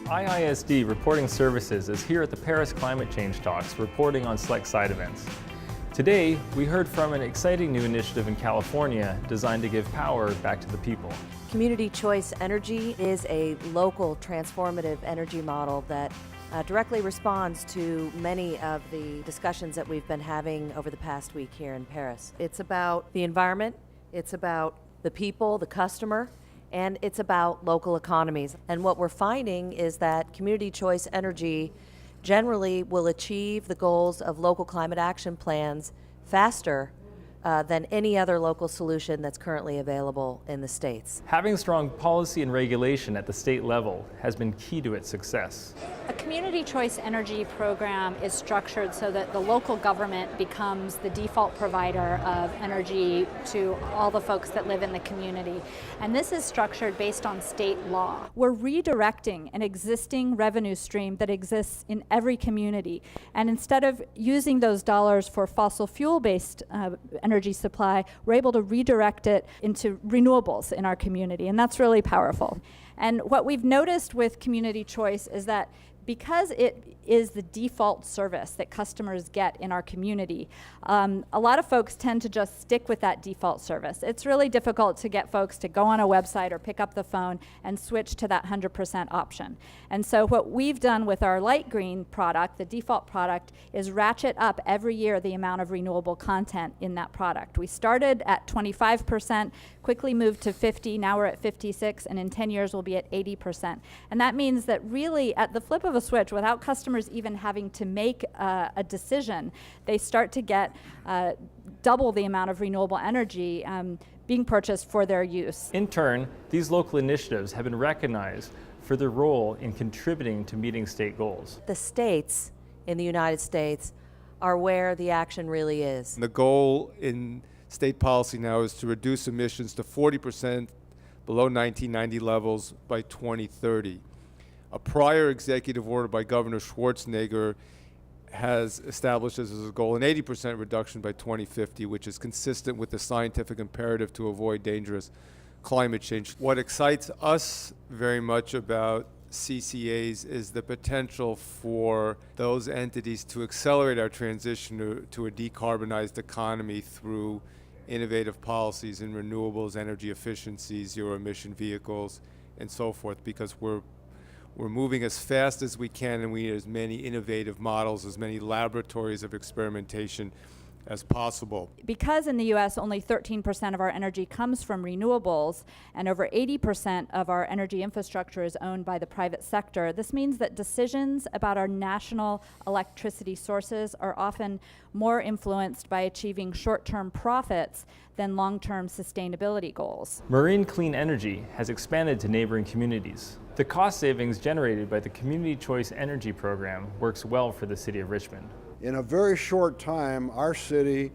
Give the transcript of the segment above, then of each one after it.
IISD Reporting Services is here at the Paris Climate Change Talks, reporting on select side events. Today, we heard from an exciting new initiative in California designed to give power back to the people. Community Choice Energy is a local transformative energy model that directly responds to many of the discussions that we've been having over the past week here in Paris. It's about the environment, it's about the people, the customer, and it's about local economies. And what we're finding is that Community Choice Energy generally will achieve the goals of local climate action plans faster than any other local solution that's currently available in the states. Having strong policy and regulation at the state level has been key to its success. A Community Choice Energy program is structured so that the local government becomes the default provider of energy to all the folks that live in the community. And this is structured based on state law. We're redirecting an existing revenue stream that exists in every community. And instead of using those dollars for fossil fuel-based energy supply, we're able to redirect it into renewables in our community, and that's really powerful. And what we've noticed with Community Choice is that because it is the default service that customers get in our community, a lot of folks tend to just stick with that default service. It's really difficult to get folks to go on a website or pick up the phone and switch to that 100% option. And so what we've done with our light green product, the default product, is ratchet up every year the amount of renewable content in that product. We started at 25%, quickly moved to 50, now we're at 56, and in 10 years we'll be at 80%. And that means that really at the flip of a switch, without customers even having to make a decision, they start to get double the amount of renewable energy being purchased for their use. In turn, these local initiatives have been recognized for their role in contributing to meeting state goals. The states in the United States are where the action really is. The goal in state policy now is to reduce emissions to 40% below 1990 levels by 2030. A prior executive order by Governor Schwarzenegger has established as a goal an 80% reduction by 2050, which is consistent with the scientific imperative to avoid dangerous climate change. What excites us very much about CCAs is the potential for those entities to accelerate our transition to a decarbonized economy through innovative policies in renewables, energy efficiency, zero emission vehicles, and so forth, because we're moving as fast as we can, and we need as many innovative models, as many laboratories of experimentation as possible. Because in the US only 13% of our energy comes from renewables and over 80% of our energy infrastructure is owned by the private sector, this means that decisions about our national electricity sources are often more influenced by achieving short-term profits than long-term sustainability goals. Marine clean energy has expanded to neighboring communities. The cost savings generated by the Community Choice Energy program works well for the city of Richmond. In a very short time, our city,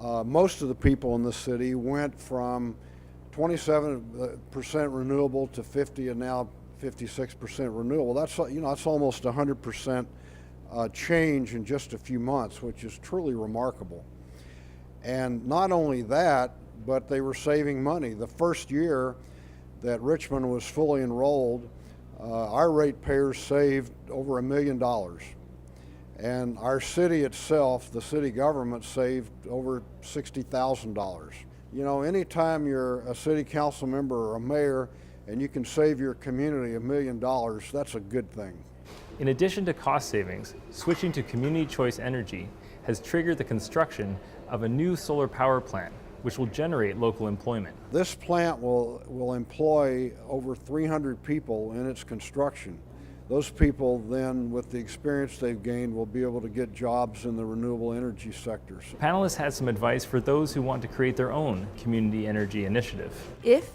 most of the people in the city went from 27% renewable to 50 and now 56% renewable. That's, that's almost 100% change in just a few months, which is truly remarkable. And not only that, but they were saving money. The first year that Richmond was fully enrolled, our ratepayers saved over $1 million. And our city itself, the city government, saved over $60,000. You know, anytime you're a city council member or a mayor and you can save your community $1 million, that's a good thing. In addition to cost savings, switching to Community Choice Energy has triggered the construction of a new solar power plant, which will generate local employment. This plant will employ over 300 people in its construction. Those people then, with the experience they've gained, will be able to get jobs in the renewable energy sectors. Panelists had some advice for those who want to create their own community energy initiative. If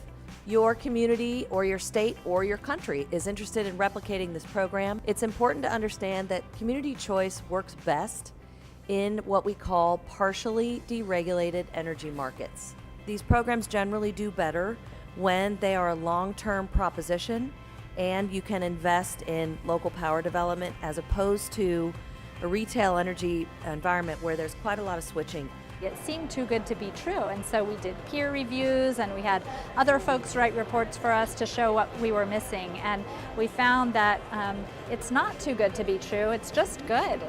your community or your state or your country is interested in replicating this program, it's important to understand that community choice works best in what we call partially deregulated energy markets. These programs generally do better when they are a long-term proposition and you can invest in local power development as opposed to a retail energy environment where there's quite a lot of switching It seemed too good to be true, and so we did peer reviews, and we had other folks write reports for us to show what we were missing, and we found that it's not too good to be true, it's just good.